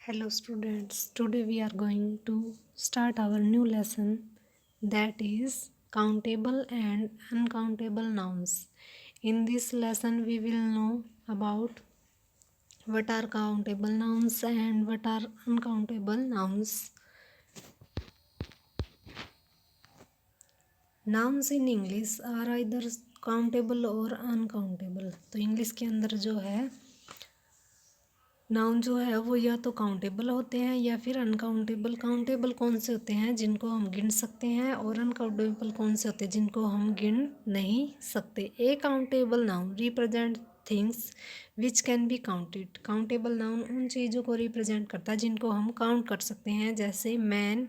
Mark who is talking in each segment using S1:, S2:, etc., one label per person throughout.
S1: Hello students, today we are going to start our new lesson, that is countable and uncountable nouns. In this lesson we will know about what are countable nouns and what are uncountable nouns. Nouns in English are either countable or uncountable. तो English के अंदर जो है noun जो है वो या तो काउंटेबल होते हैं या फिर अनकाउंटेबल। काउंटेबल कौन से होते हैं जिनको हम गिन सकते हैं, और अनकाउंटेबल कौन से होते हैं जिनको हम गिन नहीं सकते। A countable noun represent things which can be counted. Countable noun उन चीज़ों को रिप्रेजेंट करता है जिनको हम काउंट कर सकते हैं, जैसे man,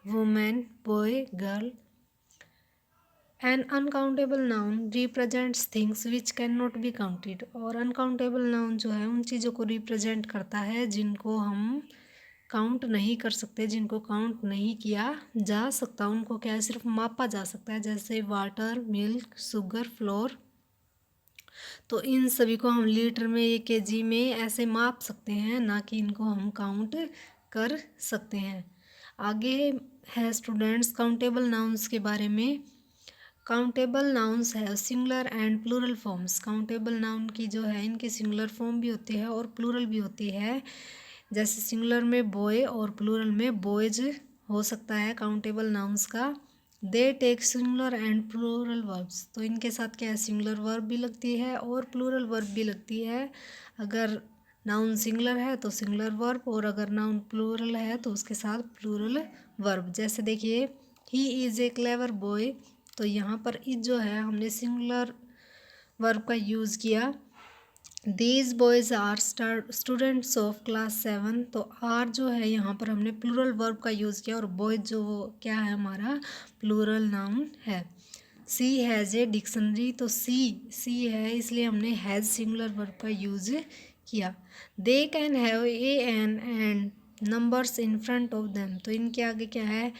S1: women, boy, girl. An uncountable noun represents things which cannot be counted। और uncountable noun जो है उन चीज़ों को रिप्रेजेंट करता है जिनको हम काउंट नहीं कर सकते, जिनको काउंट नहीं किया जा सकता, उनको क्या है सिर्फ मापा जा सकता है, जैसे वाटर, मिल्क, शुगर, फ्लोर। तो इन सभी को हम लीटर में, 1 kg में ऐसे माप सकते हैं, ना कि इनको हम काउंट कर सकते हैं। आगे है स्टूडेंट्स काउंटेबल नाउन्स के बारे में। काउंटेबल नाउन्स है singular and plural forms. Countable noun की जो है इनके सिंगुलर फॉर्म भी होती है और प्लूरल भी होती है, जैसे सिंगुलर में बॉय और प्लूरल में बॉयज हो सकता है काउंटेबल नाउन्स का। They take singular and plural verbs. तो इनके साथ क्या है सिंगुलर वर्ब भी लगती है और प्लूरल वर्ब भी लगती है। अगर नाउन सिंगुलर है तो सिंगुलर वर्ब, और अगर नाउन प्लूरल है तो उसके साथ प्लूरल वर्ब। जैसे देखिए he is a clever boy, तो यहाँ पर इज जो है हमने सिंगुलर वर्ब का यूज़ किया। These boys are students of class 7, तो आर जो है यहाँ पर हमने प्लूरल वर्ब का यूज़ किया, और बॉयज जो वो क्या है हमारा प्लूरल नाउन है। सी हैज़ ए डिक्शनरी, तो सी है इसलिए हमने हैज़ सिंगुलर वर्ब का यूज़ किया। They can have a an and numbers in front of them, तो इनके आगे क्या है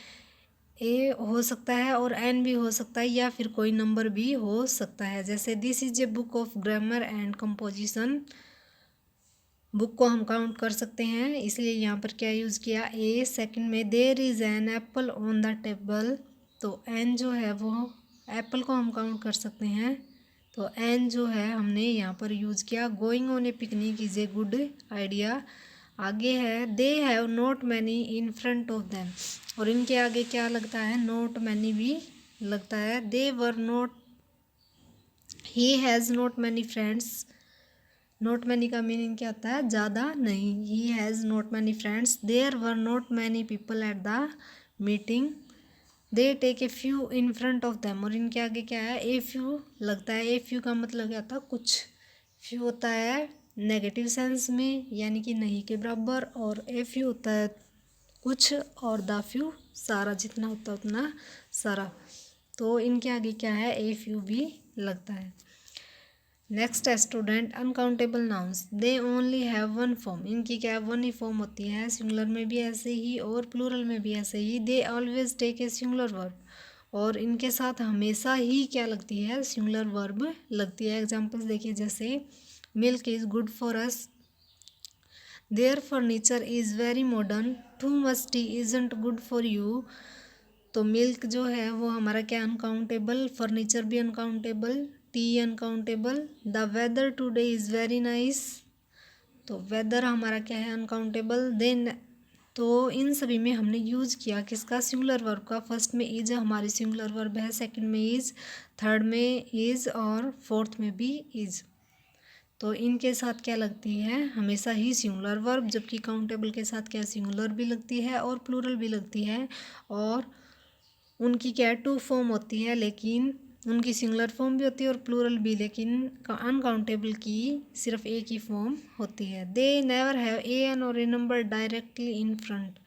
S1: ए हो सकता है और एन भी हो सकता है, या फिर कोई नंबर भी हो सकता है। जैसे this is a book of grammar and composition, book को हम काउंट कर सकते हैं इसलिए यहाँ पर क्या यूज़ किया ए। सेकंड में there is an apple on the table, तो एन जो है वो एप्पल को हम काउंट कर सकते हैं, तो एन जो है हमने यहाँ पर यूज़ किया। Going on A picnic is a good idea. आगे है दे have not many in front of them, और इनके आगे क्या लगता है नॉट मैनी भी लगता है। They were not, he has not many friends. Not many का मीनिंग क्या होता है ज़्यादा नहीं। He has not many friends. There were not many people at the meeting. They take a few in front of them, और इनके आगे क्या है ए फ्यू लगता है। ए फ्यू का मतलब क्या होता है कुछ। फ्यू होता है नेगेटिव सेंस में यानी कि नहीं के बराबर, और ए फ्यू होता है कुछ, और द फ्यू सारा, जितना होता है उतना सारा। तो इनके आगे क्या है ए फ्यू भी लगता है। नेक्स्ट है student uncountable nouns. They only have one form, इनकी क्या है वन ही फॉर्म होती है, सिंगुलर में भी ऐसे ही और प्लूरल में भी ऐसे ही। They always take a singular verb, और इनके साथ हमेशा ही क्या लगती है सिंगुलर वर्ब लगती है। एग्जांपल्स देखिए जैसे milk is good for us, their furniture is very modern, too much tea isn't good for you. तो मिल्क जो है वो हमारा क्या अनकाउंटेबल, फर्नीचर भी uncountable, tea uncountable. The weather today is very nice, तो वेदर हमारा क्या है अनकाउंटेबल। देन तो इन सभी में हमने यूज़ किया किसका सिंगुलर वर्ब का। फर्स्ट में इज हमारी सिंगुलर वर्ब है, सेकंड में इज, थर्ड में इज, और फोर्थ में भी इज। तो इनके साथ क्या लगती है हमेशा ही सिंगुलर वर्ब, जबकि काउंटेबल के साथ क्या सिंगुलर भी लगती है और प्लूरल भी लगती है, और उनकी क्या टू फॉर्म होती है, लेकिन उनकी सिंगुलर फॉर्म भी होती है और प्लूरल भी, लेकिन अनकाउंटेबल की सिर्फ एक ही फॉर्म होती है। They never have a an और a number directly in front,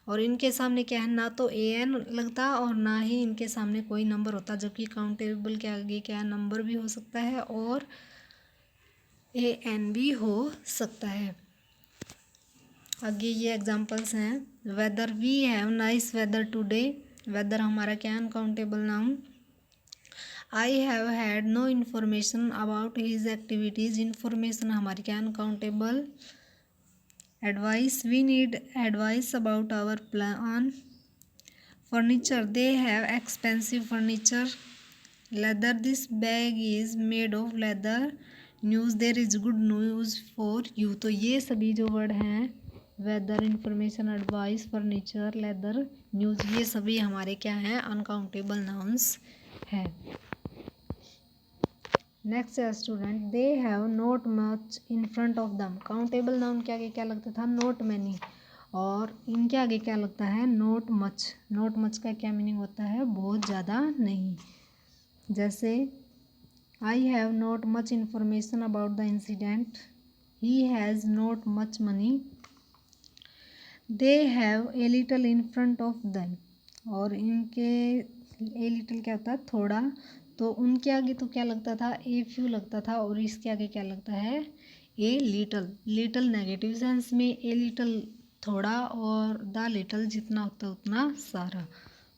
S1: और इनके सामने क्या है ना तो ए एन लगता और ना ही इनके सामने कोई नंबर होता, जबकि काउंटेबल के आगे क्या नंबर भी हो सकता है और ए एन भी हो सकता है। आगे ये एग्जांपल्स हैं। Weather we have nice weather today, weather हमारा क्या uncountable noun. I have had no information about his activities, information हमारी क्या uncountable. Advice, we need advice about our plan. Furniture, they have expensive furniture. Leather, this bag is made of leather. News, there is good news for you. तो ये सभी जो word हैं, weather, information, advice, furniture, leather, news, ये सभी हमारे क्या हैं, अनकाउंटेबल नाउन्स हैं। नेक्स्ट है student, they have not much in front of them. Countable noun के आगे क्या लगता था, नॉट मैनी, और इनके आगे क्या लगता है, नॉट मच। नॉट मच का क्या मीनिंग होता है, बहुत ज़्यादा नहीं। जैसे I have not much information about the incident, he has not much money, they have a little in front of them, और इनके ए लिटल क्या होता है, थोड़ा, तो उनके आगे तो क्या लगता था, ए फ्यू लगता था, और इसके आगे क्या लगता है, a little. Little negative sense में, ए लिटल थोड़ा, और द लिटल जितना होता है उतना सारा।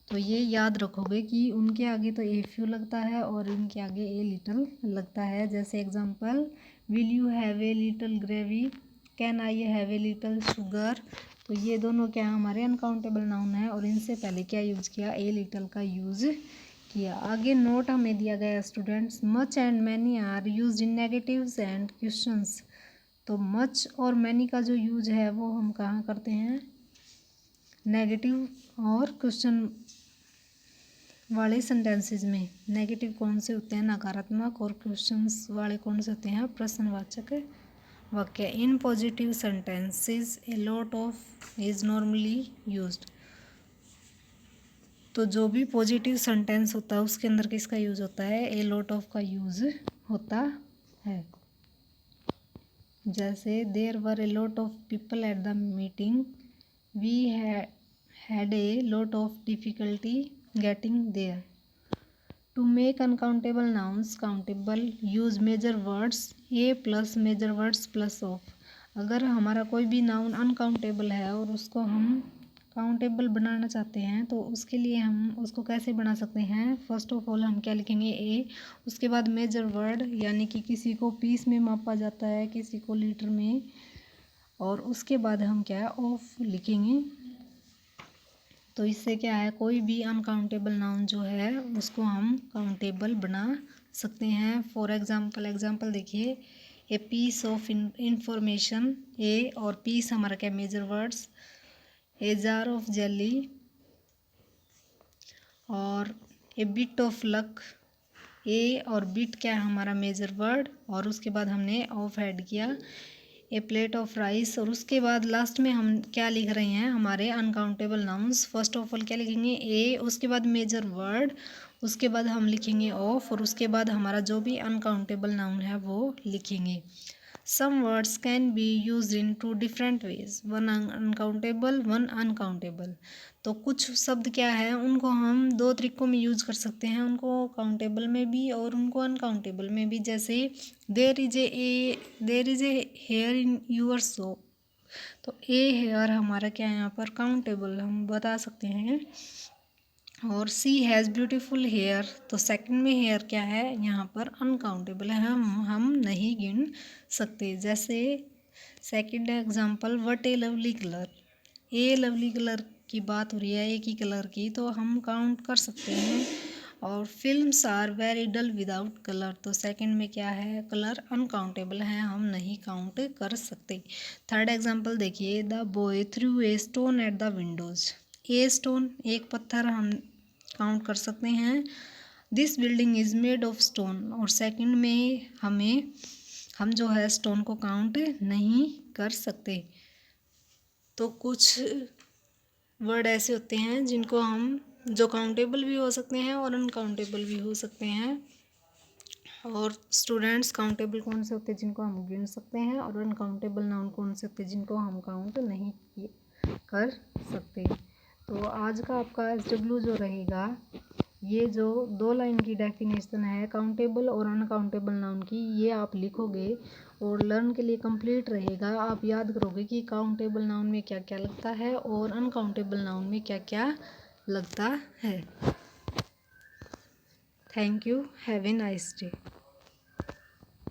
S1: तो ये याद रखोगे कि उनके आगे तो ए फ्यू लगता है और इनके आगे ए लिटल लगता है। जैसे example, will you have a little gravy, can I have a little sugar. तो ये दोनों क्या हमारे अनकाउंटेबल नाउन है, और इनसे पहले क्या यूज़ किया, ए लिटल का यूज़ किया। आगे नोट हमें दिया गया students, much and many are used in negatives and questions. तो मच और मैनी का जो यूज है वो हम कहाँ करते हैं, नेगेटिव और क्वेश्चन वाले सेंटेंसेस में। नेगेटिव कौन से होते हैं, नकारात्मक, और क्वेश्चंस वाले कौन से होते हैं, प्रश्नवाचक वाक्य। In positive sentences A lot of is normally used. तो जो भी पॉजिटिव सेंटेंस होता है उसके अंदर किसका यूज होता है, ए लॉट ऑफ का यूज होता है। जैसे there were a lot of people at the meeting, we had a lot of difficulty getting there. To make uncountable nouns countable, use measure words a plus measure words plus of. अगर हमारा कोई भी noun uncountable है और उसको हम countable बनाना चाहते हैं, तो उसके लिए हम उसको कैसे बना सकते हैं, फर्स्ट ऑफ ऑल हम क्या लिखेंगे, ए, उसके बाद मेजर वर्ड, यानी कि किसी को पीस में मापा जाता है, किसी को लीटर में, और उसके बाद हम क्या है, ऑफ लिखेंगे। तो इससे क्या है, कोई भी अनकाउंटेबल नाउन जो है उसको हम काउंटेबल बना सकते हैं। फॉर एग्जाम्पल देखिए, a piece of information, a, और पीस हमारा क्या, measure words, a jar of jelly, और a bit of luck, a और बिट क्या है हमारा मेजर वर्ड, और उसके बाद हमने ऑफ ऐड किया, ए प्लेट ऑफ राइस, और उसके बाद लास्ट में हम क्या लिख रहे हैं, हमारे uncountable nouns. First of all क्या लिखेंगे, ए, उसके बाद मेजर वर्ड, उसके बाद हम लिखेंगे ऑफ, और उसके बाद हमारा जो भी अनकाउंटेबल नाउन है वो लिखेंगे। Some words can be used in two different ways, one uncountable, one uncountable. तो कुछ शब्द क्या है, उनको हम दो तरीकों में यूज कर सकते हैं, उनको काउंटेबल में भी और उनको अनकाउंटेबल में भी। जैसे there is a here in your soap, तो ए हेयर हमारा क्या है यहाँ पर काउंटेबल हम बता सकते हैं। और सी हैज़ ब्यूटीफुल हेयर, तो सेकंड में हेयर क्या है यहाँ पर अनकाउंटेबल है, हम नहीं गिन सकते। जैसे second example, what A lovely colour, A lovely colour की बात हो रही है, एक ही कलर की, तो हम काउंट कर सकते हैं। और films are very dull without colour, तो सेकंड में क्या है, कलर अनकाउंटेबल है, हम नहीं काउंट कर सकते। थर्ड एग्जांपल देखिए, the boy through a stone at the Windows, a stone एक पत्थर हम काउंट कर सकते हैं। This building is made of stone, और सेकंड में हम जो है स्टोन को काउंट नहीं कर सकते। तो कुछ वर्ड ऐसे होते हैं जिनको हम, जो काउंटेबल भी हो सकते हैं और अनकाउंटेबल भी हो सकते हैं। और स्टूडेंट्स, काउंटेबल कौन से होते हैं जिनको हम गिन सकते हैं, और अनकाउंटेबल नाउन कौन से होते हैं जिनको हम काउंट नहीं कर सकते। तो आज का आपका SW जो रहेगा, ये जो 2 लाइन की डेफिनेशन है काउंटेबल और अनकाउंटेबल नाउन की, ये आप लिखोगे और लर्न के लिए कंप्लीट रहेगा। आप याद करोगे कि काउंटेबल नाउन में क्या क्या लगता है और अनकाउंटेबल नाउन में क्या क्या लगता है। Thank you, have a nice day.